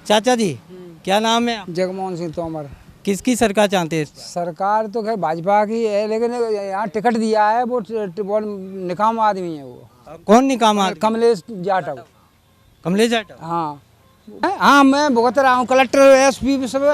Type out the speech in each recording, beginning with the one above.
चाचा जी क्या नाम है? जगमोहन सिंह तोमर। किसकी सरकार चाहते हैं इस बार? सरकार तो खैर भाजपा की है, लेकिन यहाँ टिकट दिया है वो निकाम आदमी है वो। कौन निकाम आदमी? कमलेश जाटव। कमलेश जाटव। हाँ हाँ, मैं भुगत रहा हूँ। कलेक्टर एसपी सब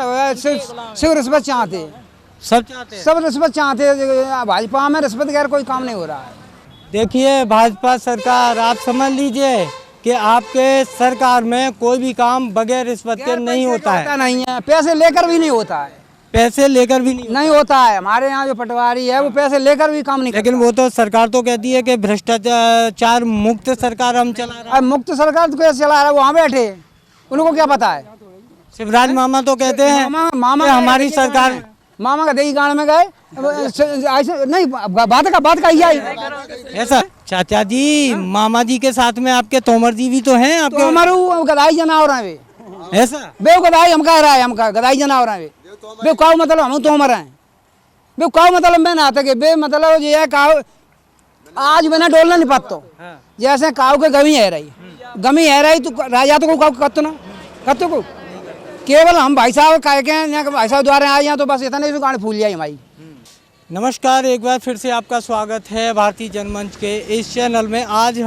सिर्फ रिश्वत चाहते हैं। सब चाहते हैं। सब रिश्वत चाहते हैं। भाजपा में रिश्वत गैर कोई काम नहीं हो रहा है। देखिए भाजपा सरकार, आप समझ लीजिए कि आपके सरकार में कोई भी काम बगैर रिश्वत के नहीं होता है। नहीं है, पैसे लेकर भी नहीं होता है। पैसे लेकर भी नहीं होता है। हमारे यहाँ जो पटवारी है वो पैसे लेकर भी काम नहीं लेकिन वो तो सरकार तो कहती है कि भ्रष्टाचार मुक्त सरकार हम चला रहे हैं। अब मुक्त सरकार तो कैसे चला रहा है? वहाँ बैठे उनको क्या पता है? शिवराज मामा तो कहते हैं मामा कि हमारी सरकार, मामा का दही गाँव में गए ऐसे नहीं, बात का ही आई ऐसा। चाचा जी, मामा जी के साथ में आपके तोमर जी भी तो हैं आपके। तो हमारे गदाई जनावर हैं वे। ऐसा बे गदाई हम कह रहा है, हम गदाई जनावर हैं वे। बे काऊ मतलब हम तोमर हैं। बे काऊ मतलब मैं ना आता के बे मतलब ये है काऊ आज बिना डोलना नहीं पातो। जैसे काऊ के गमी है रही तो राजा तो को कत्तो ना कत्तो को केवल हम भाई साहब कह के भाई साहब द्वारा आए हैं तो बस इतने ही गाड़ी फूल जाए हमारी। नमस्कार, एक बार फिर से आपका स्वागत है भारतीय जनमंच के इस चैनल में। आज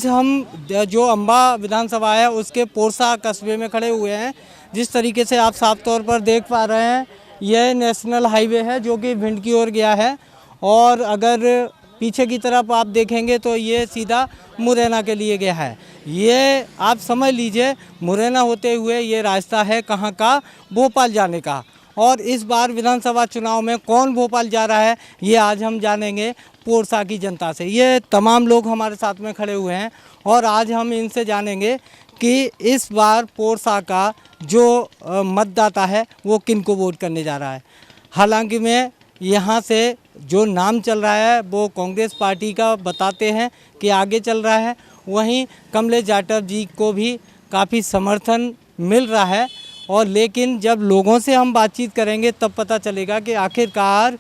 हम जो अम्बा विधानसभा है उसके पोरसा कस्बे में खड़े हुए हैं। जिस तरीके से आप साफ तौर पर देख पा रहे हैं, यह नेशनल हाईवे है जो कि भिंड की ओर गया है, और अगर पीछे की तरफ आप देखेंगे तो ये सीधा मुरैना के लिए गया है। ये आप समझ लीजिए मुरैना होते हुए ये रास्ता है कहाँ का? भोपाल जाने का। और इस बार विधानसभा चुनाव में कौन भोपाल जा रहा है ये आज हम जानेंगे पोरसा की जनता से। ये तमाम लोग हमारे साथ में खड़े हुए हैं और आज हम इनसे जानेंगे कि इस बार पोरसा का जो मतदाता है वो किन को वोट करने जा रहा है। हालांकि मैं यहाँ से जो नाम चल रहा है वो कांग्रेस पार्टी का बताते हैं कि आगे चल रहा है, वहीं कमलेश जाटव जी को भी काफ़ी समर्थन मिल रहा है। और लेकिन जब लोगों से हम बातचीत करेंगे तब पता चलेगा कि आखिरकार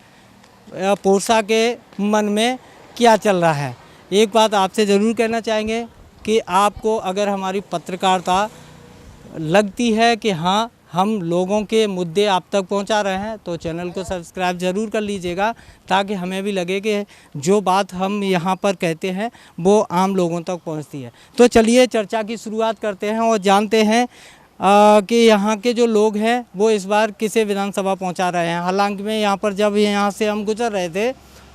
पोरसा के मन में क्या चल रहा है। एक बात आपसे ज़रूर कहना चाहेंगे कि आपको अगर हमारी पत्रकारिता लगती है कि हाँ हम लोगों के मुद्दे आप तक पहुंचा रहे हैं तो चैनल को सब्सक्राइब ज़रूर कर लीजिएगा, ताकि हमें भी लगे कि जो बात हम यहाँ पर कहते हैं वो आम लोगों तक पहुँचती है। तो चलिए चर्चा की शुरुआत करते हैं और जानते हैं कि यहाँ के जो लोग हैं वो इस बार किसे विधानसभा पहुँचा रहे हैं। हालांकि में यहाँ पर जब यहाँ से हम गुजर रहे थे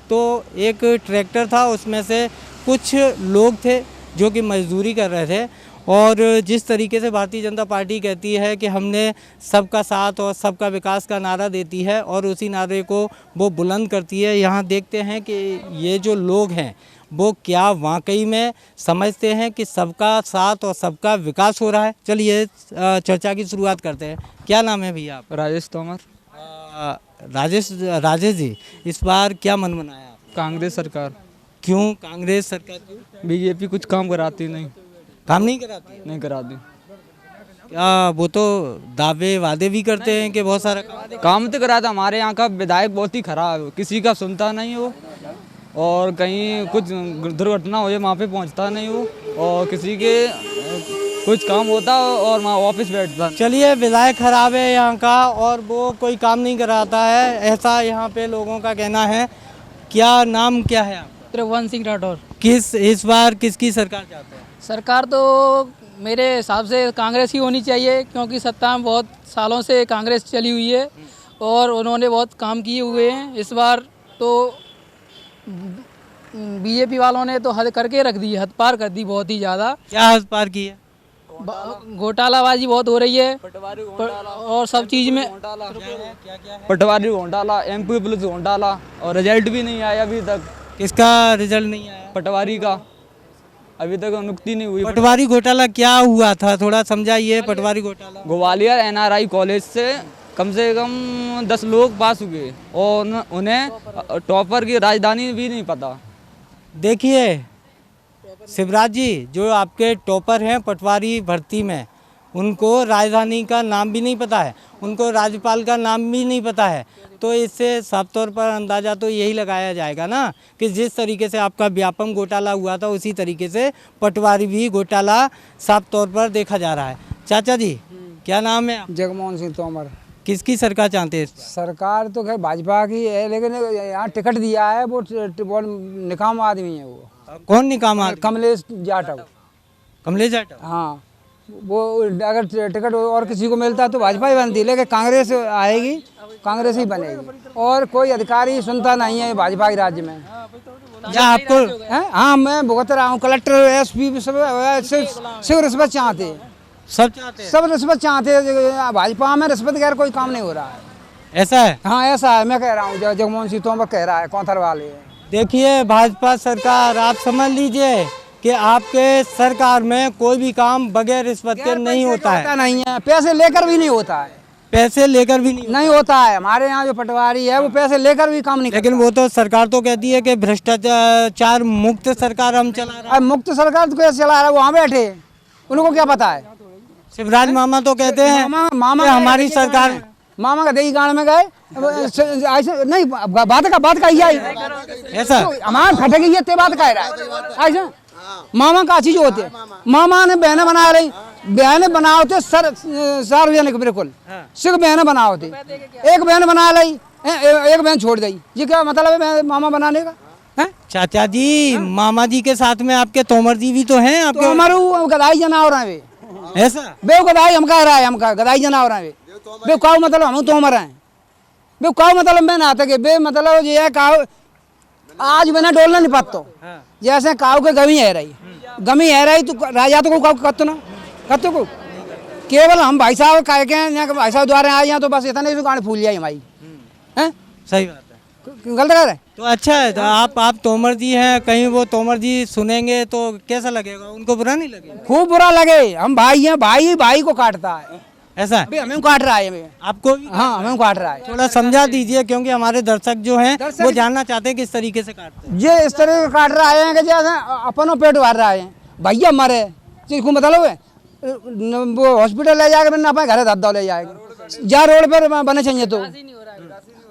तो एक ट्रैक्टर था, उसमें से कुछ लोग थे जो कि मजदूरी कर रहे थे। और जिस तरीके से भारतीय जनता पार्टी कहती है कि हमने सबका साथ और सबका विकास का नारा देती है और उसी नारे को वो बुलंद करती है। यहाँ देखते हैं कि ये जो लोग हैं वो क्या वाकई में समझते हैं कि सबका साथ और सबका विकास हो रहा है। चलिए चर्चा की शुरुआत करते हैं। क्या नाम है भैया आप? राजेश तोमर। राजेश जी, इस बार क्या मन बनाया आप? कांग्रेस सरकार। क्यों कांग्रेस सरकार? क्यों? बीजेपी कुछ काम कराती नहीं। काम नहीं कराती? नहीं कराती। क्या वो तो दावे वादे भी करते हैं कि बहुत सारा काम तो कराता। हमारे यहाँ का विधायक बहुत ही खराब है, किसी का सुनता नहीं वो, और कहीं कुछ दुर्घटना हो जाए वहाँ पे पहुँचता नहीं वो, और किसी के कुछ काम होता और वहाँ ऑफिस बैठता। चलिए, विधायक खराब है यहाँ का और वो कोई काम नहीं कराता है, ऐसा यहाँ पे लोगों का कहना है। क्या नाम क्या है आपका? त्रिभुवन सिंह राठौर। इस बार किसकी सरकार चाहते हैं? सरकार तो मेरे हिसाब से कांग्रेस ही होनी चाहिए, क्योंकि सत्ता में बहुत सालों से कांग्रेस चली हुई है और उन्होंने बहुत काम किए हुए हैं। इस बार तो बीजेपी वालों ने तो हद करके रख दी, हद पार कर दी बहुत ही ज़्यादा। क्या हद पार की है? घोटालाबाजी बहुत हो रही है और सब चीज़ में। पटवारी घोटाला, MP पुलिस घोटाला, और रिजल्ट भी नहीं आया अभी तक। किसका रिजल्ट नहीं आया? पटवारी का अभी तक नियुक्ति नहीं हुई। पटवारी घोटाला क्या हुआ था, थोड़ा समझाइए। पटवारी घोटाला ग्वालियर NRI कॉलेज से कम 10 लोग पास हुए और उन्हें टॉपर की राजधानी भी नहीं पता। देखिए शिवराज जी, जो आपके टॉपर हैं पटवारी भर्ती में, उनको राजधानी का नाम भी नहीं पता है, उनको राज्यपाल का नाम भी नहीं पता है। तो इससे साफ तौर पर अंदाज़ा तो यही लगाया जाएगा ना कि जिस तरीके से आपका व्यापम घोटाला हुआ था उसी तरीके से पटवारी भी घोटाला साफ तौर पर देखा जा रहा है। चाचा जी क्या नाम है? जगमोहन सिंह तोमर। किसकी सरकार चाहते हैं? सरकार तो खैर भाजपा की है, लेकिन यहाँ टिकट दिया है वो निकाम आदमी है। वो कौन निकामा? कमलेश जाटव। कमलेश जाटव? हाँ, वो अगर टिकट और किसी को मिलता तो भाजपा ही बनती, लेकिन कांग्रेस आएगी, कांग्रेस ही बनेगी। और कोई अधिकारी सुनता नहीं है भाजपा के राज्य में। क्या आपको? हाँ, मैं भुगत रहा हूँ। कलेक्टर एसपी सब रिश्वत चाहते हैं, सब चाहते हैं? सब रिश्वत चाहते हैं। भाजपा में रिश्वत गैर कोई काम नहीं हो रहा है। ऐसा है? हाँ ऐसा है, मैं कह रहा हूँ। जगमोहन सिंह तोमर कह रहा है, कौंथर वाले। देखिए भाजपा सरकार, आप समझ लीजिए कि आपके सरकार में कोई भी काम बगैर रिश्वत के नहीं होता है। नहीं है, पैसे लेकर भी नहीं होता है। पैसे लेकर भी नहीं होता है। हमारे यहाँ जो पटवारी है वो पैसे लेकर भी काम नहीं करता। लेकिन वो तो सरकार तो कहती है कि भ्रष्टाचार मुक्त सरकार हम चला रहे हैं। मुक्त सरकार तो कैसे चला रहा है? वहाँ बैठे, उनको क्या पता है? शिवराज मामा तो कहते हैं मामा हमारी सरकार, मामा का दही गाँव में गए ऐसे नहीं, बात का ही ऐसा हमारे खटकी ये बात कह रहा है। ऐसा मामा का चीज होते, मामा ने बहने बना रही, बहने बनाओते सार्वजनिक बिल्कुल सिर्फ बहने बनाओते। एक बहन बना ली, एक बहन छोड़ दी, ये क्या मतलब है मामा बनाने का? है चाचा जी, मामा जी के साथ में आपके तोमर जी भी तो हैं आपके। तो हमारे गदाई जनावर हैं वे। ऐसा बे गदाई हम कह रहा है, हम गदाई जनावर हैं वे काऊ मतलब हम तोमर हैं। बे काऊ मतलब मैं ना थे बे मतलब ये काऊ आज मैंने डोलना नहीं पातो। जैसे काऊ के गमी है रही तो राजा तो को कत्तो ना कत्तो को केवल हम भाई साहब कह के भाई साहब द्वारा आए यहाँ तो बस इतने गाने फूल जाए हमारी। हैं सही बात है, गलत कर रहे। तो अच्छा है, तो आप तोमर जी हैं, कहीं वो तोमर जी सुनेंगे तो कैसा लगेगा? उनको बुरा नहीं लगेगा? खूब बुरा लगे। हम भाई हैं, भाई को काटता है। ऐसा है? हमें काट रहा है, आपको भी? हाँ हमें काट रहा है। थोड़ा समझा दीजिए क्योंकि हमारे दर्शक जो हैं वो जानना चाहते हैं किस तरीके से काटते हैं। ये इस तरह काट रहा है कि जैसे अपनों पेट भर रहा है। भैया मरे जिसको मतलब है वो हॉस्पिटल ले जाएगा, मैंने अपने घर धद्दा ले जाएगा। जा रोड पर बने चाहिए तो,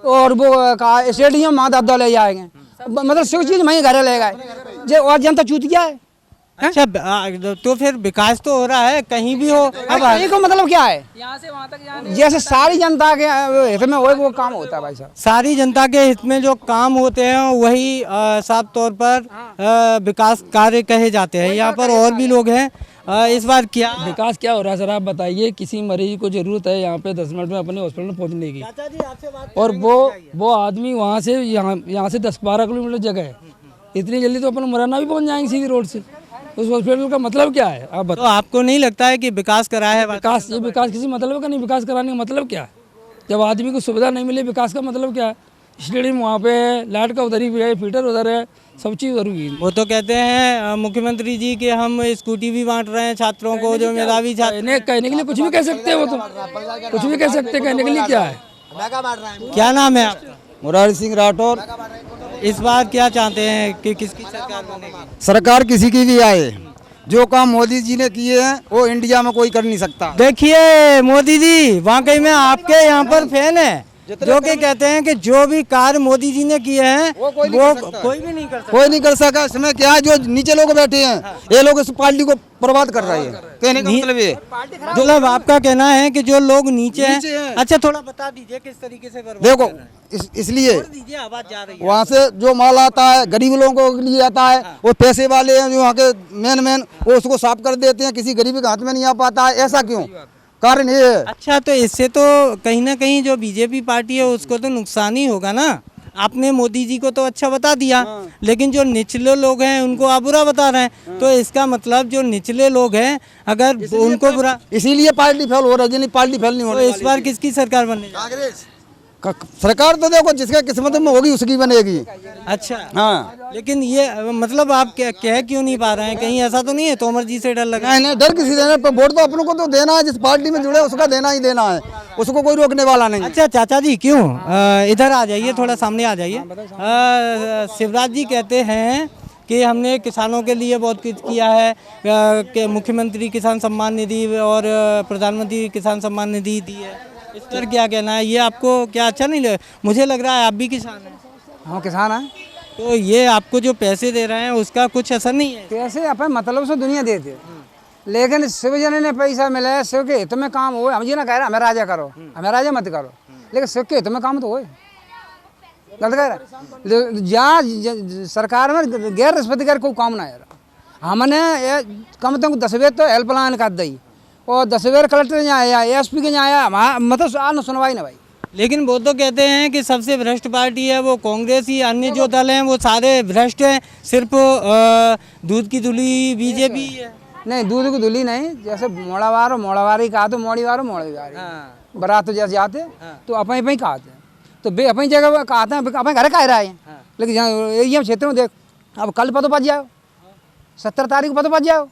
और वो स्टेडियम वहाँ धद्दा ले जाएंगे। मतलब सब चीज वहीं घर ले गए जे, और जनता चूत गया है। अच्छा, तो फिर विकास तो हो रहा है कहीं भी हो। अब को मतलब क्या है? यहाँ से वहाँ तक जाने जैसे सारी जनता के हित में वो काम होता है भाई साहब। सारी जनता के हित में जो काम होते हैं वही साफ तौर पर विकास कार्य कहे जाते हैं। यहाँ पर और भी लोग हैं। इस बार क्या विकास क्या हो रहा है सर, आप बताइए। किसी मरीज को जरूरत है यहाँ पे 10 मिनट में अपने हॉस्पिटल में पहुँचने की, और वो आदमी वहाँ से यहाँ से 10-12 किलोमीटर जगह है, इतनी जल्दी तो अपन मुरैना भी पहुँच जाएंगे सीधी रोड से। उस हॉस्पिटल का मतलब क्या है आप बताओ? तो आपको नहीं लगता है कि विकास करा है? विकास किसी मतलब का नहीं। विकास कराने का मतलब क्या है? जब आदमी को सुविधा नहीं मिले, विकास का मतलब क्या है? स्टेडियम वहाँ पे है, लाइट का उधर ही है, फीटर उधर है, सब चीज़ उधर हुई। वो तो कहते हैं मुख्यमंत्री जी कि हम स्कूटी भी बांट रहे हैं छात्रों को, जो मेधावी छात्र। कहने के लिए कुछ भी कह सकते हैं, वो तो कुछ भी कह सकते हैं। कहने के लिए क्या है? क्या नाम है आपका? मुरारी सिंह राठौर। इस बार क्या चाहते हैं कि किसकी सरकार बनेगी? सरकार किसी की भी आए, जो काम मोदी जी ने किए हैं वो इंडिया में कोई कर नहीं सकता। देखिए मोदी जी वाकई में आपके यहाँ पर फैन है, जो कि कहते हैं कि जो भी कार्य मोदी जी ने किए हैं वो कोई भी नहीं कर सकता। कोई नहीं कर सका। इसमें क्या है, जो नीचे लोग बैठे हैं ये लोग इस पार्टी को बर्बाद कर रहे हैं। कहने का मतलब ये, मतलब आपका कहना है कि जो लोग नीचे हैं। अच्छा, थोड़ा बता दीजिए किस तरीके से बर्बाद देखो कर रहे हैं? इसलिए दीजिए, आवाज जा रही है। वहाँ से जो माल आता है गरीब लोगों को लिए आता है, वो पैसे वाले हैं जो वहाँ के मेन वो उसको साफ कर देते हैं, किसी गरीब के हाथ में नहीं आ पाता है। ऐसा क्यों? कारण ये है। अच्छा, तो इससे तो कहीं ना कहीं जो बीजेपी पार्टी है उसको तो नुकसान ही होगा ना। आपने मोदी जी को तो अच्छा बता दिया, लेकिन जो निचले लोग हैं उनको आप बुरा बता रहे हैं। तो इसका मतलब जो निचले लोग हैं अगर उनको बुरा, इसीलिए पार्टी फेल हो रही है। पार्टी फेल नहीं हो तो रही। इस बार किसकी सरकार बनने जा रही है? सरकार तो देखो जिसके किस्मत में होगी उसकी बनेगी। अच्छा, हाँ, लेकिन ये मतलब आप कह क्यों नहीं पा रहे हैं? कहीं ऐसा तो नहीं है तोमर जी से डर लगा? नहीं नहीं, डर किसी देना पर वोट तो अपनों को तो देना है। जिस पार्टी में जुड़े उसका देना ही देना है, उसको कोई रोकने वाला नहीं। अच्छा चाचा जी, क्यों इधर आ जाइए, थोड़ा सामने आ जाइए। शिवराज जी कहते हैं कि हमने किसानों के लिए बहुत कुछ किया है, कि मुख्यमंत्री किसान सम्मान निधि और प्रधानमंत्री किसान सम्मान निधि दी है, इस पर क्या कहना है? ये आपको क्या अच्छा नहीं लगा? मुझे लग रहा है आप भी किसान हैं, हम किसान हैं, तो ये आपको जो पैसे दे रहे हैं उसका कुछ असर नहीं है? पैसे अपन मतलब से दुनिया देते, लेकिन शिवजन ने पैसा मिला है, शिव के हित में काम हो। हम ये ना कह रहे हमें राजा करो, हमें राजा मत करो, लेकिन शिव के हित में काम तो हो। गलत कह रहा जहाँ सरकार में गैर रिश्वती कर कोई काम ना है। हमने कम से कम 10 बेर तो हेल्पलाइन कर दी और 10 बेर कलेक्टर यहाँ आया, एसपी के यहाँ आया, मतलब आ सुनवाई ना भाई। लेकिन वो तो कहते हैं कि सबसे भ्रष्ट पार्टी है वो कांग्रेस ही, अन्य जो दल हैं वो सारे भ्रष्ट हैं, सिर्फ दूध की धुली बीजेपी है। नहीं, दूध की धुली नहीं, जैसे मोड़ावारी कहा तो मोड़ीवारी बारात तो जैसे जाते तो अपन ही कहते हैं, तो बे अपनी जगह कहते हैं, अपने घर कह रहे हैं। लेकिन जहाँ एरिया क्षेत्र में देख, अब कल पतो पच जाओ, 17 तारीख को पतो पच जाओ।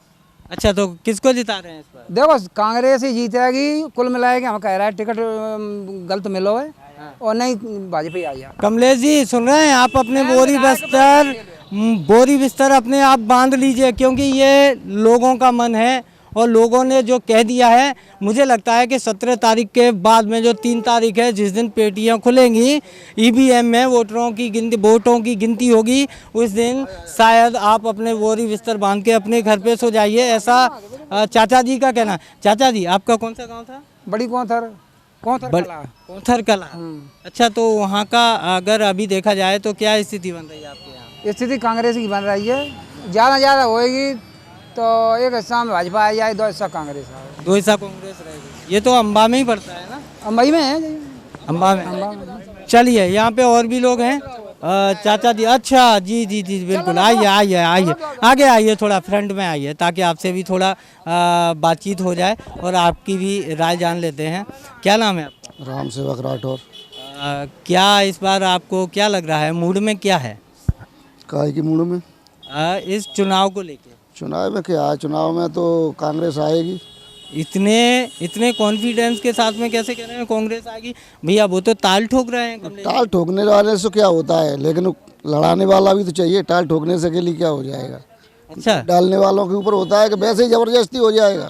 अच्छा, तो किसको जिता रहे हैं इस बार? देखो कांग्रेस ही जीतेगी, कुल मिलाएगी। हम कह रहे हैं टिकट गलत मिलो है और नहीं भाजपा आ जाए। कमलेश जी सुन रहे हैं आप? अपने बोरी बिस्तर अपने आप बांध लीजिए, क्योंकि ये लोगों का मन है और लोगों ने जो कह दिया है। मुझे लगता है कि 17 तारीख के बाद में जो 3 तारीख है, जिस दिन पेटियां खुलेंगी, ईवीएम में वोटों की गिनती होगी, उस दिन शायद आप अपने बोरी बिस्तर बांध के अपने घर पे सो जाइए, ऐसा चाचा जी का कहना। चाचा जी, आपका कौन सा गाँव था? बड़ी कौथर कला। अच्छा, तो वहाँ का अगर अभी देखा जाए तो क्या स्थिति बन रही है आपके यहाँ? स्थिति कांग्रेस की बन रही है, ज़्यादा होएगी तो एक हिस्सा में भाजपा आ जाए, 2 हिस्सा कांग्रेस आए। 2 हिस्सा कांग्रेस रहेगी। ये तो अम्बा में ही पड़ता है ना? अंबाई में है, अम्बा में। चलिए, यहाँ पे और भी लोग हैं। चाचा जी, अच्छा जी जी जी बिल्कुल, आइए आगे आइए, थोड़ा फ्रंट में आइए, ताकि आपसे भी थोड़ा बातचीत हो जाए और आपकी भी राय जान लेते हैं। क्या नाम है आपका? राम सेवक राठौर। क्या इस बार आपको क्या लग रहा है, मूड में क्या है काहे की मूड में? इस चुनाव को लेके? चुनाव में क्या है, चुनाव में तो कांग्रेस आएगी। इतने कॉन्फिडेंस के साथ में कैसे कह रहे हैं कांग्रेस आएगी? भैया वो तो ताल ठोक रहे हैं। टाल ठोकने वाले से क्या होता है, लेकिन लड़ाने वाला भी तो चाहिए। टाल ठोकने से के लिए क्या हो जाएगा? अच्छा, डालने वालों के ऊपर होता है कि वैसे ही जबरदस्ती हो जाएगा।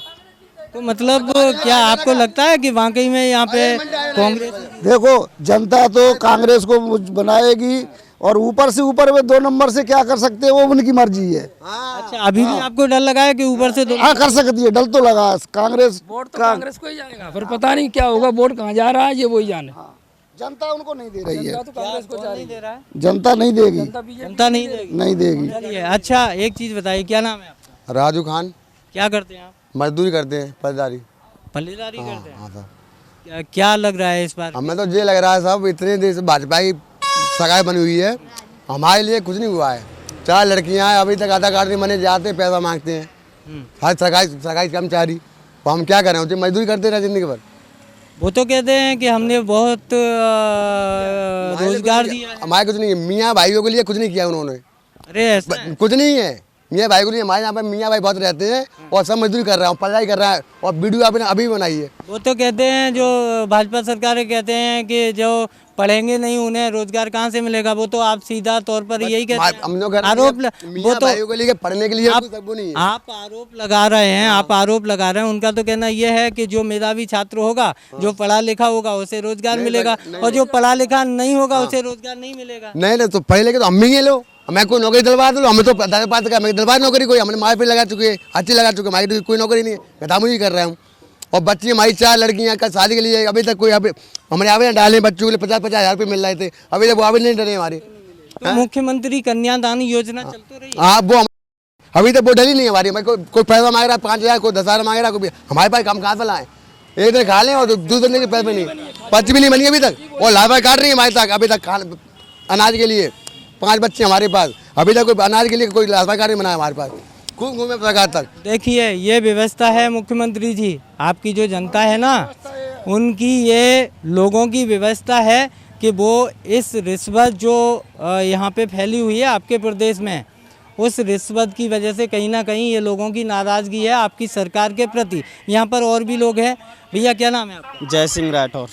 तो मतलब क्या आपको लगता है कि वाकई में यहाँ पे कांग्रेस? देखो, जनता तो कांग्रेस को बनाएगी और ऊपर से ऊपर में 2 नंबर से क्या कर सकते हैं वो उनकी मर्जी है। अच्छा, अभी भी आपको डर लगा है कि ऊपर से हाँ, कर सकती है, डर तो लगा। कांग्रेस वोट तो कांग्रेस को ही जाएगा, फिर पता नहीं क्या होगा, वोट कहाँ जा रहा है ये वही जाने। जनता उनको नहीं दे रही है, तो कांग्रेस को जा रही दे रहा है, जनता नहीं देगी, जनता नहीं देगी। नहीं देगी। चलिए, अच्छा एक चीज़ बताइए, क्या नाम है आपका? राजू खान। क्या करते हैं आप? मजदूरी करते हैं, पलदारी। पल्लेदारी करते हैं। हाँ सर। क्या लग रहा है इस बार? हमें तो ये लग रहा है साहब, इतने देर से भाजपा की सरकार बनी हुई है, हमारे लिए कुछ नहीं हुआ है। 4 लड़कियां हैं, अभी तक आधार कार्ड नहीं बने, जाते पैसा मांगते हैं। हर सरकारी कर्मचारी, तो हम क्या करें? मजदूरी करते रहे जिंदगी भर। वो तो कहते हैं कि हमने बहुत रोजगार दिया है। हमारे कुछ नहीं है, मियाँ भाइयों के लिए कुछ नहीं किया उन्होंने। अरे ऐसा है? कुछ नहीं है मियाँ भाई को लिए। हमारे यहाँ पे मियाँ भाई बहुत रहते हैं और सब मजदूरी कर रहा है, पढ़ाई कर रहा है, और वीडियो आपने अभी बनाई है। वो तो कहते हैं, जो भाजपा सरकारें कहते हैं कि जो पढ़ेंगे नहीं उन्हें रोजगार कहाँ से मिलेगा। वो तो आप सीधा तौर पर यही कहते हैं, आरोप वो तो भाइयों के लिए पढ़ने के लिए आप आरोप लगा रहे हैं, आप आरोप लगा रहे हैं। उनका तो कहना यह है कि जो मेधावी छात्र होगा, जो पढ़ा लिखा होगा, उसे रोजगार मिलेगा, और जो पढ़ा लिखा नहीं होगा उसे रोजगार नहीं मिलेगा। नहीं तो पहले के तो हम ही लो, हमें कोई नौकरी दिलवा दो, हमें तो दिलवा नौकरी कोई, हमने मार पे लगा चुके हैं, अच्छी लगा चुके, हमारी कोई नौकरी नहीं है, गदामुजी कर रहे हैं हम। और बच्ची हमारी 4 लड़कियां का शादी के लिए अभी तक कोई, अभी हमारे आवेदन डाले बच्चों के लिए 50-50 हज़ार रुपये मिल रहे थे, अभी तक वो आवेदन नहीं डले हमारे। तो मुख्यमंत्री कन्यादान योजना चल तो रही है। हाँ, वो अभी तक वो डली नहीं हमारी। कोई पैसा मांग रहा है 5,000, कोई 10,000 मांग रहा है, कोई हमारे पास काम कहाँ से लाएं? एक दिन खा लें और दूसरे दिन के पैसे नहीं, 5 भी नहीं बनी अभी तक, और लाभ काट रही है हमारे तक। अभी तक अनाज के लिए 5 बच्चे हमारे पास, अभी तक कोई अनाज के लिए कोई लाभ कार्ड नहीं बना है हमारे पास। खूब घूमे सरकार तक। देखिए, ये व्यवस्था है मुख्यमंत्री जी, आपकी जो जनता है ना, उनकी ये लोगों की व्यवस्था है कि वो इस रिश्वत जो यहाँ पे फैली हुई है आपके प्रदेश में, उस रिश्वत की वजह से कहीं ना कहीं ये लोगों की नाराज़गी है आपकी सरकार के प्रति। यहाँ पर और भी लोग हैं। भैया, क्या नाम है आपका? जय सिंह राठौर।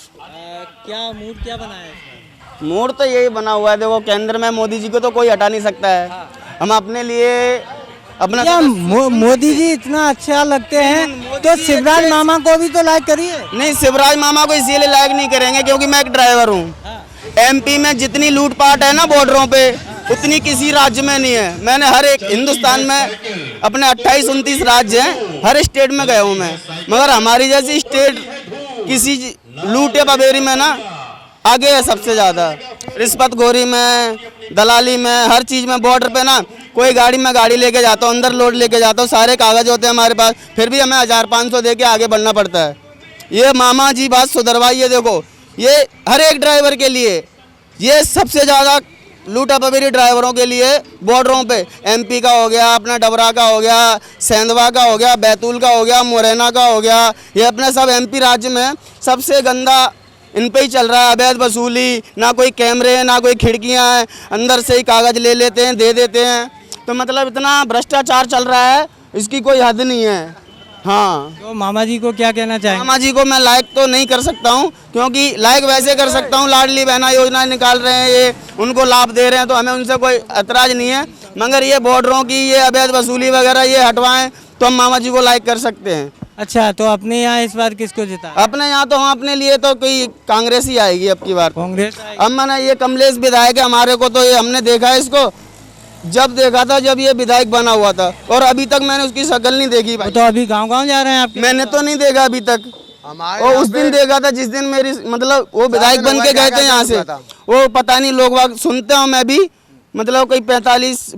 क्या मूड क्या बना है? मूड तो यही बना हुआ है, देखो केंद्र में मोदी जी को तो कोई हटा नहीं सकता है, हम अपने लिए अपना क्या मोदी जी इतना अच्छा लगते हैं तो शिवराज मामा को भी तो लाइक करिए। नहीं, शिवराज मामा को इसीलिए लाइक नहीं करेंगे क्योंकि मैं एक ड्राइवर हूँ। एमपी में जितनी लूटपाट है ना बॉर्डरों पे, उतनी किसी राज्य में नहीं है। मैंने हर एक हिंदुस्तान में अपने 28-29 राज्य हैं, हर स्टेट में गया हूँ मैं, मगर हमारी जैसी स्टेट किसी लूट या बबेरी में ना आगे है सबसे ज़्यादा। रिश्वतखोरी में, दलाली में, हर चीज़ में। बॉर्डर पे ना कोई गाड़ी में गाड़ी लेके जाता हूँ, अंदर लोड लेके जाता हूँ, सारे कागज होते हैं हमारे पास, फिर भी हमें 1000-500 दे के आगे बढ़ना पड़ता है। ये मामा जी बात सुधरवाइए। देखो ये हर एक ड्राइवर के लिए, ये सबसे ज़्यादा लूटा बबेरी ड्राइवरों के लिए बॉर्डरों पे। एमपी का हो गया, अपना डबरा का हो गया, सेंधवा का हो गया, बैतूल का हो गया, मुरैना का हो गया, ये अपने सब एमपी राज्य में सबसे गंदा इन पे ही चल रहा है। अवैध वसूली, ना कोई कैमरे हैं, ना कोई खिड़कियां हैं, अंदर से ही कागज ले लेते हैं, दे देते हैं। तो मतलब इतना भ्रष्टाचार चल रहा है, इसकी कोई हद नहीं है। हाँ, तो मामा जी को क्या कहना चाहेंगे? मामा जी को मैं लाइक तो नहीं कर सकता हूँ, क्योंकि लाइक वैसे कर सकता हूँ, लाडली बहना योजना निकाल रहे हैं, ये उनको लाभ दे रहे हैं, तो हमें उनसे कोई एतराज़ नहीं है। मगर ये बॉर्डरों की ये अवैध वसूली वगैरह ये हटवाएं तो हम मामा जी को लाइक कर सकते हैं। अच्छा, तो अपने यहाँ इस बार किसको जिता? अपने यहाँ तो हम अपने लिए तो कोई कांग्रेस ही आएगी अब की बार। कांग्रेस। अब मैंने ये कमलेश विधायक है हमारे को, तो ये हमने देखा है इसको, जब देखा था जब ये विधायक बना हुआ था, और अभी तक मैंने उसकी शक्ल नहीं देखी भाई। तो अभी गांव-गांव जा रहे हैं आप? मैंने तो नहीं देखा अभी तक। और उस दिन देखा था जिस दिन मेरी मतलब वो विधायक बन के गए थे यहाँ से, वो पता नहीं लोग वाग सुनते हूँ मैं भी, मतलब कोई 45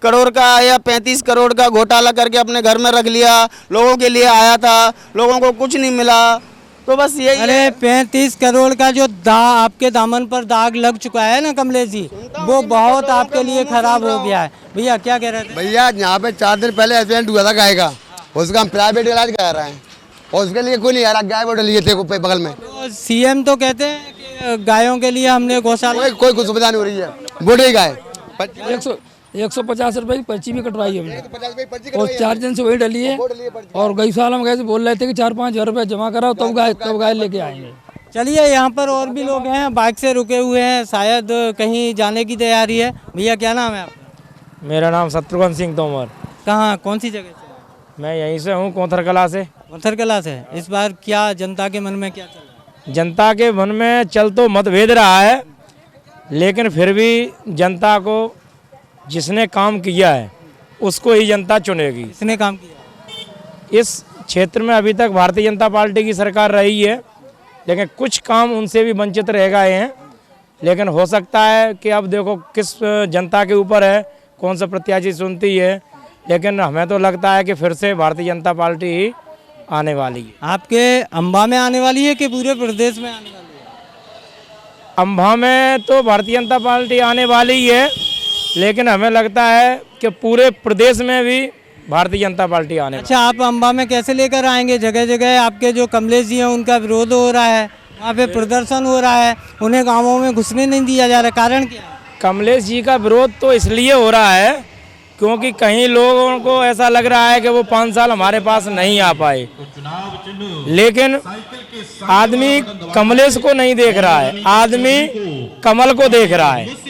करोड़ का या 35 करोड़ का घोटाला करके अपने घर में रख लिया। लोगों के लिए आया था, लोगों को कुछ नहीं मिला। तो बस यही। अरे 35 करोड़ का जो आपके दामन पर दाग लग चुका है ना कमलेश जी, वो बहुत आपके लिए खराब हो गया है। भैया क्या कह रहे थे? भैया यहाँ पे 4 दिन पहले एक्सीडेंट हुआ था गाय का, उसका हम प्राइवेट इलाज करा रहे हैं, और उसके लिए कोई नहीं आ रहा। गाय बोल लिए थे बगल में। तो सीएम तो कहते हैं कि गायों के लिए हमने गौशाला, कोई सुविधा नहीं हो रही है। बोल रही गाय 150 रुपए की पर्ची भी कटवाई हमने, और 4 दिन से वही डली है। और गौशाला में गए बोल रहे थे कि 4-5 हज़ार रुपये जमा कराओ तब गाय लेके आएंगे। चलिए यहाँ पर और भी लोग हैं, बाइक से रुके हुए हैं, शायद कहीं जाने की तैयारी है। भैया क्या नाम है आपका? मेरा नाम शत्रुघ्न सिंह तोमर। कहाँ, कौन सी जगह से? मैं यहीं से हूँ, कोंथर कला से। कोंथर कला से। इस बार क्या जनता के मन में क्या चल रहा है? जनता के मन में चल तो मतभेद रहा है, लेकिन फिर भी जनता को जिसने काम किया है उसको ही जनता चुनेगी। किसने काम किया? इस क्षेत्र में अभी तक भारतीय जनता पार्टी की सरकार रही है, लेकिन कुछ काम उनसे भी वंचित रह गए हैं। लेकिन हो सकता है कि अब देखो किस जनता के ऊपर है, कौन सा प्रत्याशी चुनती है, लेकिन हमें तो लगता है कि फिर से भारतीय जनता पार्टी ही आने वाली है। आपके अम्बा में आने वाली है कि पूरे प्रदेश में आने वाली है? अम्बा में तो भारतीय जनता पार्टी आने वाली है, लेकिन हमें लगता है कि पूरे प्रदेश में भी भारतीय जनता पार्टी आने। अच्छा, आप अम्बा में कैसे लेकर आएंगे? जगह जगह आपके जो कमलेश जी हैं उनका विरोध हो रहा है, वहाँ पे प्रदर्शन हो रहा है, उन्हें गाँवों में घुसने नहीं दिया जा रहा, कारण क्या है? कमलेश जी का विरोध तो इसलिए हो रहा है क्योंकि कहीं लोगों को ऐसा लग रहा है कि वो 5 साल हमारे पास नहीं आ पाए, लेकिन आदमी कमलेश को नहीं देख रहा है, आदमी कमल को देख रहा है।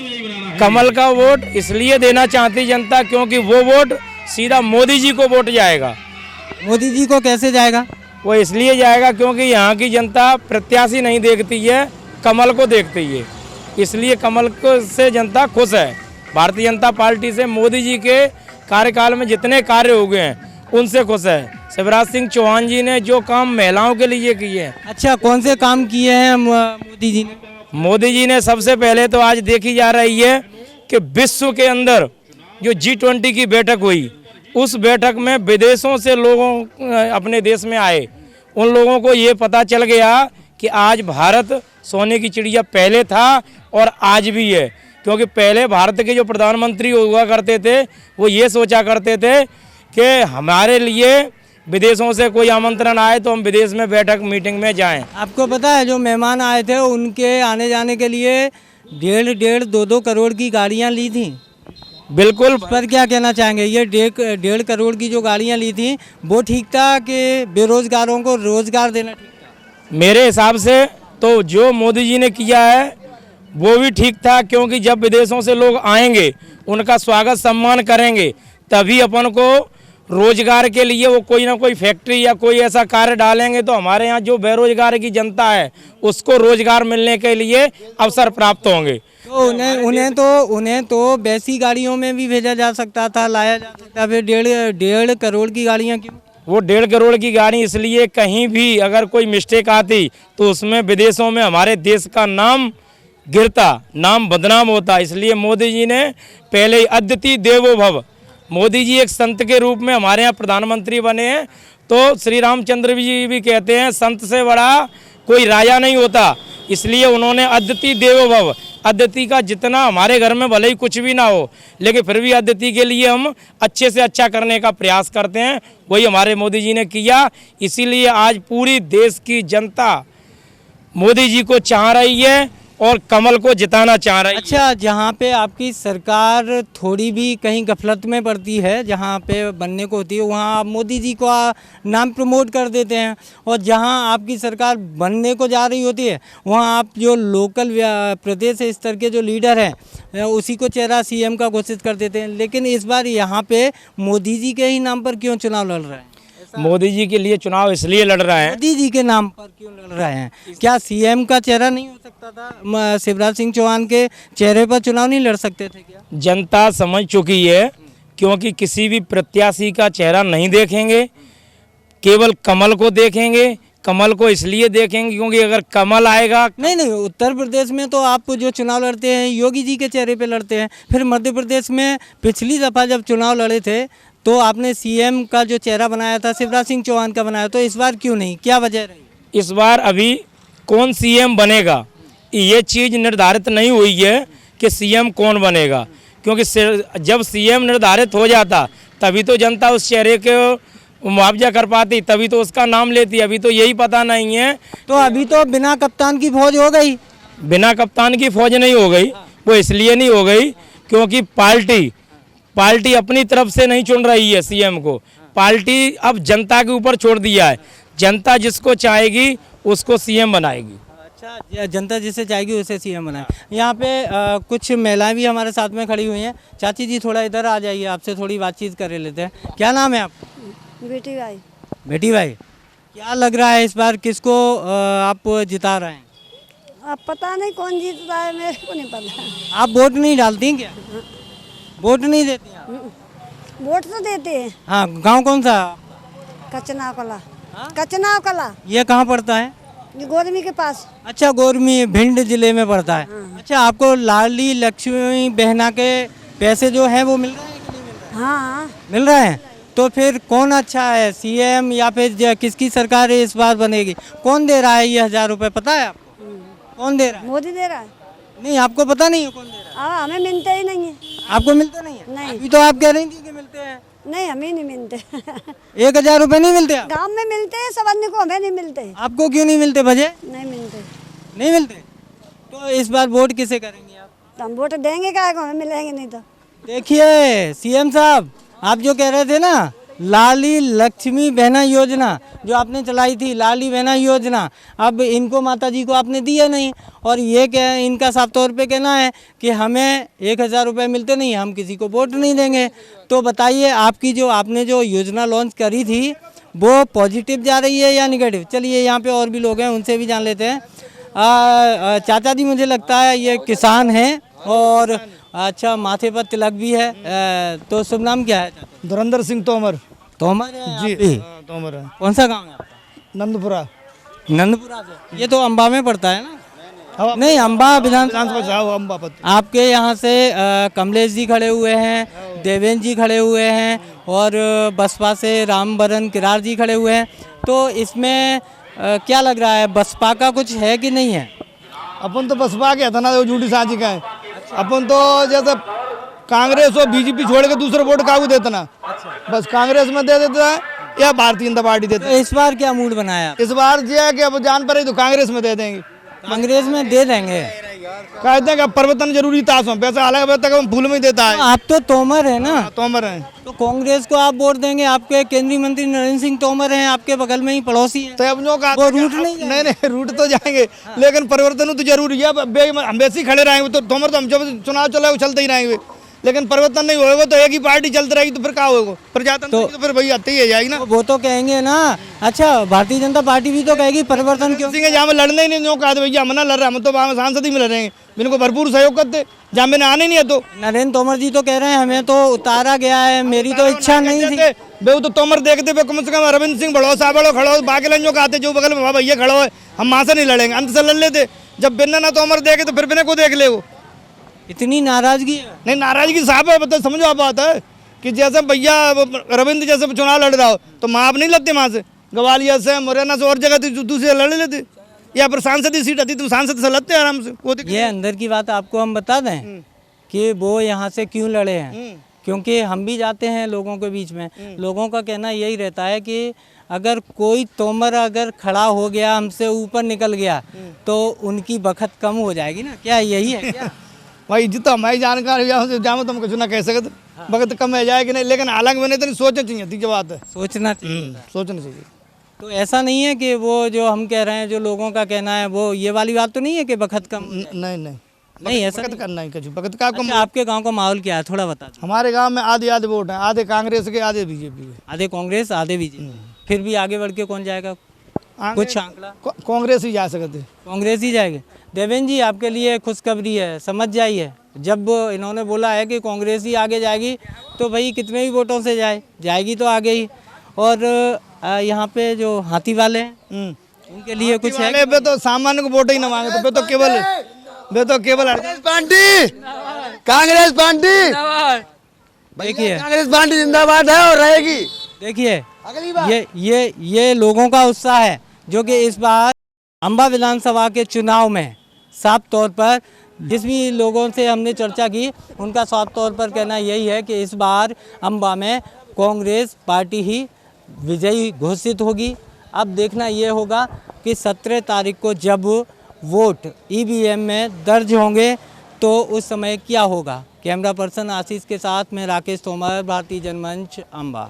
कमल का वोट इसलिए देना चाहती जनता क्योंकि वो वोट सीधा मोदी जी को वोट जाएगा। मोदी जी को कैसे जाएगा? वो इसलिए जाएगा क्योंकि यहाँ की जनता प्रत्याशी नहीं देखती है, कमल को देखती है, इसलिए कमल को से जनता खुश है। भारतीय जनता पार्टी से मोदी जी के कार्यकाल में जितने कार्य हो गए हैं उनसे खुश है। शिवराज सिंह चौहान जी ने जो काम महिलाओं के लिए किए हैं। अच्छा, कौन से काम किए हैं मोदी जी ने? मोदी जी ने सबसे पहले तो आज देखी जा रही है कि विश्व के अंदर जो G20 की बैठक हुई, उस बैठक में विदेशों से लोगों अपने देश में आए, उन लोगों को ये पता चल गया कि आज भारत सोने की चिड़िया पहले था और आज भी है। क्योंकि पहले भारत के जो प्रधानमंत्री हुआ करते थे वो ये सोचा करते थे कि हमारे लिए विदेशों से कोई आमंत्रण आए तो हम विदेश में बैठक मीटिंग में जाएं। आपको पता है जो मेहमान आए थे उनके आने जाने के लिए 1.5-2 करोड़ की गाड़ियां ली थी। बिल्कुल। पर क्या कहना चाहेंगे, ये 1.5 करोड़ की जो गाड़ियां ली थी वो ठीक था कि बेरोजगारों को रोजगार देना ठीक था? मेरे हिसाब से तो जो मोदी जी ने किया है वो भी ठीक था, क्योंकि जब विदेशों से लोग आएंगे उनका स्वागत सम्मान करेंगे, तभी अपन को रोजगार के लिए वो कोई ना कोई फैक्ट्री या कोई ऐसा कार्य डालेंगे, तो हमारे यहाँ जो बेरोजगार की जनता है उसको रोजगार मिलने के लिए अवसर प्राप्त होंगे। तो उन्हें तो वैसी गाड़ियों में भी भेजा जा सकता था, लाया जा सकता, फिर 1.5 करोड़ की गाड़ियाँ क्यों? वो 1.5 करोड़ की गाड़ी इसलिए, कहीं भी अगर कोई मिस्टेक आती तो उसमें विदेशों में हमारे देश का नाम गिरता, नाम बदनाम होता। इसलिए मोदी जी ने पहले ही अद्वितीय देवो भव, मोदी जी एक संत के रूप में हमारे यहाँ प्रधानमंत्री बने हैं। तो श्री रामचंद्र जी भी कहते हैं संत से बड़ा कोई राजा नहीं होता, इसलिए उन्होंने अद्वितीय देवो भव, अद्वितीय का जितना हमारे घर में भले ही कुछ भी ना हो, लेकिन फिर भी अद्वितीय के लिए हम अच्छे से अच्छा करने का प्रयास करते हैं, वही हमारे मोदी जी ने किया। इसीलिए आज पूरी देश की जनता मोदी जी को चाह रही है और कमल को जिताना चाह रही है। अच्छा, जहाँ पे आपकी सरकार थोड़ी भी कहीं गफलत में पड़ती है, जहाँ पे बनने को होती है, वहाँ आप मोदी जी को नाम प्रमोट कर देते हैं, और जहाँ आपकी सरकार बनने को जा रही होती है वहाँ आप जो लोकल प्रदेश स्तर के जो लीडर हैं उसी को चेहरा सीएम का घोषित कर देते हैं। लेकिन इस बार यहाँ पे मोदी जी के ही नाम पर क्यों चुनाव लड़ रहे हैं? मोदी जी के लिए चुनाव इसलिए लड़ रहा है, मोदी जी के नाम पर क्यों लड़ रहे हैं? क्या सीएम का चेहरा नहीं हो सकता था? शिवराज सिंह चौहान के चेहरे पर चुनाव नहीं लड़ सकते थे क्या? जनता समझ चुकी है, क्योंकि किसी भी प्रत्याशी का चेहरा नहीं देखेंगे, केवल कमल को देखेंगे। कमल को इसलिए देखेंगे क्योंकि अगर कमल आएगा, नहीं, उत्तर प्रदेश में तो आप जो चुनाव लड़ते हैं योगी जी के चेहरे पे लड़ते हैं, फिर मध्य प्रदेश में पिछली दफ़ा जब चुनाव लड़े थे तो आपने सीएम का जो चेहरा बनाया था शिवराज सिंह चौहान का बनाया, तो इस बार क्यों नहीं? क्या वजह रही? इस बार अभी कौन सीएम बनेगा ये चीज़ निर्धारित नहीं हुई है कि सीएम कौन बनेगा, क्योंकि जब सीएम निर्धारित हो जाता तभी तो जनता उस चेहरे को मुआवजा कर पाती, तभी तो उसका नाम लेती। अभी तो यही पता नहीं है। तो अभी तो बिना कप्तान की फौज हो गई। बिना कप्तान की फौज नहीं हो गई, वो इसलिए नहीं हो गई क्योंकि पार्टी अपनी तरफ से नहीं चुन रही है सीएम को, पार्टी अब जनता के ऊपर छोड़ दिया है। जनता जिसको चाहेगी उसको सीएम बनाएगी। अच्छा, जनता जिसे चाहेगी उसे सीएम बनाए। यहाँ पे कुछ महिलाएं भी हमारे साथ में खड़ी हुई हैं। चाची जी थोड़ा इधर आ जाइए, आपसे थोड़ी बातचीत कर लेते हैं। क्या नाम है आपका? बेटी भाई। बेटी भाई, क्या लग रहा है इस बार किसको आप जिता रहे हैं? अब पता नहीं कौन जीतता है, मेरे को नहीं पता। आप वोट नहीं डालती क्या? वोट नहीं देती हैं? वोट तो देते हैं। हाँ, गांव कौन सा? कचनाव कला। कचनाव कला ये कहाँ पड़ता है? ये गोदमी के पास। अच्छा, गोरमी भिंड जिले में पड़ता है। अच्छा, आपको लाडली लक्ष्मी बहना के पैसे जो हैं वो मिल रहे हैं कि नहीं मिल रहे हैं? हाँ, मिल रहे हैं। तो फिर कौन अच्छा है, सीएम या फिर किसकी सरकार इस बार बनेगी? कौन दे रहा है ये 1000 रुपए, पता है आपको? कौन दे रहा है? मोदी दे रहा है। नहीं, आपको पता नहीं है कौन दे रहा है? हमें मिलते ही नहीं है। आपको मिलते नहीं है? नहीं। अभी तो आप कह रही थी कि मिलते हैं। नहीं, हमें नहीं मिलते। 1000 रुपए नहीं मिलते? गांव में मिलते हैं, सब अन्य को, हमें नहीं मिलते। आपको क्यों नहीं मिलते भजे? नहीं मिलते। नहीं मिलते? तो इस बार वोट किसे करेंगे आप? तो हम वोट देंगे क्या, हमें मिलेंगे नहीं तो। देखिए सीएम साहब, आप जो कह रहे थे ना लाली लक्ष्मी बहना योजना जो आपने चलाई थी, लाली बहना योजना, अब इनको माता जी को आपने दिया नहीं, और ये क्या इनका साफ तौर पे कहना है कि हमें 1000 रुपये मिलते नहीं, हम किसी को वोट नहीं देंगे। तो बताइए, आपकी जो आपने जो योजना लॉन्च करी थी वो पॉजिटिव जा रही है या निगेटिव? चलिए, यहाँ पे और भी लोग हैं, उनसे भी जान लेते हैं। चाचा जी, मुझे लगता है ये किसान हैं और अच्छा माथे पर तिलक भी है। तो शुभ नाम क्या है? धुरंधर सिंह तोमर। तोमर है जी, आप भी? तोमर है। कौन सा गांव है आपका? नंदपुरा। नंदपुरा से? ये तो अम्बा में पड़ता है ना? नहीं, अम्बा विधानसभा। आपके यहाँ से कमलेश जी खड़े हुए हैं, देवेंद्र जी खड़े हुए हैं, और बसपा से रामबरन किरार जी खड़े हुए हैं। तो इसमें क्या लग रहा है, बसपा का कुछ है कि नहीं है? अपन तो बसपा के था ना, वो झूठी साझी का है। अपन तो जैसे कांग्रेस और बीजेपी छोड़ के दूसरे वोट कागू देता ना, बस कांग्रेस में दे देता है या भारतीय जनता पार्टी देता है। तो इस बार क्या मूड बनाया? इस बार जो है कि अब जान पर ही तो कांग्रेस में दे देंगे। कांग्रेस में दे देंगे? कहते हैं कि परिवर्तन जरूरी था, उसमें पैसा अलग तक फूल में ही देता है। आप तो तोमर है ना, तोमर हैं तो कांग्रेस को आप वोट देंगे। आपके केंद्रीय मंत्री नरेंद्र सिंह तोमर हैं, आपके बगल में ही पड़ोसी हैं, तो अब जो कहा वो रूट नहीं जाएंगे? नहीं रूट तो जाएंगे, लेकिन परिवर्तन तो जरूरी है। हम वैसे ही खड़े रहेंगे तो तोमर तो हम जब चुनाव चले वो चलते ही रहेंगे, लेकिन परिवर्तन नहीं होगा तो एक ही पार्टी चलती रहेगी तो फिर क्या होगा? प्रजातंत्र तो फिर वही आती ही जाएगी ना। वो तो कहेंगे ना। अच्छा, भारतीय जनता पार्टी भी तो कहेगी परिवर्तन क्यों? जहाँ में लड़ने ही नहीं, जो कहा भैया हम ना लड़ रहे, हम तो वहाँ सांसद ही में लड़ेंगे, इनको भरपूर सहयोग करते, जहाँ मैंने आने नहीं है। तो नरेंद्र तोमर जी तो कह रहे हैं हमें तो उतारा गया है, मेरी तो इच्छा नहीं थी। वो तो तोमर देखते पे कम से कम अरविंद सिंह बड़ो साबड़ो खड़ो, बाकी लंजो का आते जो बगल में भैया खड़ो है, हम वहाँ से नहीं लड़ेंगे, अंत से लड़ लेते। जब बिना ना तोमर देखे तो फिर बिना को देख ले। वो इतनी नाराजगी है? नहीं, नाराजगी साहब है, मतलब समझो आप बात है कि जैसे भैया रविंद्र जैसे चुनाव लड़ रहा हो तो वहाँ आप नहीं लड़ते, वहाँ से ग्वालियर से मुरैना से और जगह दूसरी लड़ लेते, या फिर सांसद ही सीट आती तुम सांसद से लड़ते आराम से। वो ये अंदर की बात आपको हम बता दें कि वो यहाँ से क्यों लड़े हैं, क्योंकि हम भी जाते हैं लोगों के बीच में। लोगों का कहना यही रहता है कि अगर कोई तोमर अगर खड़ा हो गया, हमसे ऊपर निकल गया तो उनकी बखत कम हो जाएगी ना। क्या यही है क्या? भाई जितना हमारी जानकारी जाओ तो हम कुछ ना कह सकते, वक्त कम है जाएगी नहीं, लेकिन हालांकि मैंने तो सोचना चाहिए थी। जो बात है सोचना चाहिए। तो ऐसा नहीं है कि वो जो हम कह रहे हैं, जो लोगों का कहना है, वो ये वाली बात तो नहीं है कि बखत कम? नहीं ऐसा करना ही कुछ बखत का। अच्छा, आपके गांव का माहौल क्या है थोड़ा बता दो। हमारे गांव में आधे वोट हैं, आधे कांग्रेस के, आधे बीजेपी के। आधे कांग्रेस आधे बीजेपी, फिर भी आगे बढ़ के कौन जाएगा? कुछ आंकड़ा? कांग्रेस ही जा सकते, कांग्रेस ही जाएगी। देवेंद्र जी, आपके लिए खुशखबरी है, समझ जाइए। जब इन्होंने बोला है कि कांग्रेस ही आगे जाएगी तो भाई कितने भी वोटों से जाएगी तो आगे ही। और यहाँ पे जो हाथी वाले हैं उनके लिए कुछ है? वे तो सामान्य को वोट ही ना मांगे, तो वे तो केवल पार्टी, कांग्रेस पार्टी, देखिए कांग्रेस पार्टी जिंदाबाद है और रहेगी। देखिए ये लोगों का उत्साह है, जो कि इस बार अंबा विधानसभा के चुनाव में साफ तौर पर जिस भी लोगों से हमने चर्चा की, उनका साफ तौर पर कहना यही है कि इस बार अंबा में कांग्रेस पार्टी ही विजयी घोषित होगी। अब देखना ये होगा कि 17 तारीख को जब वोट ईवीएम में दर्ज होंगे तो उस समय क्या होगा। कैमरा पर्सन आशीष के साथ मैं राकेश तोमर, भारतीय जनमंच, अंबा।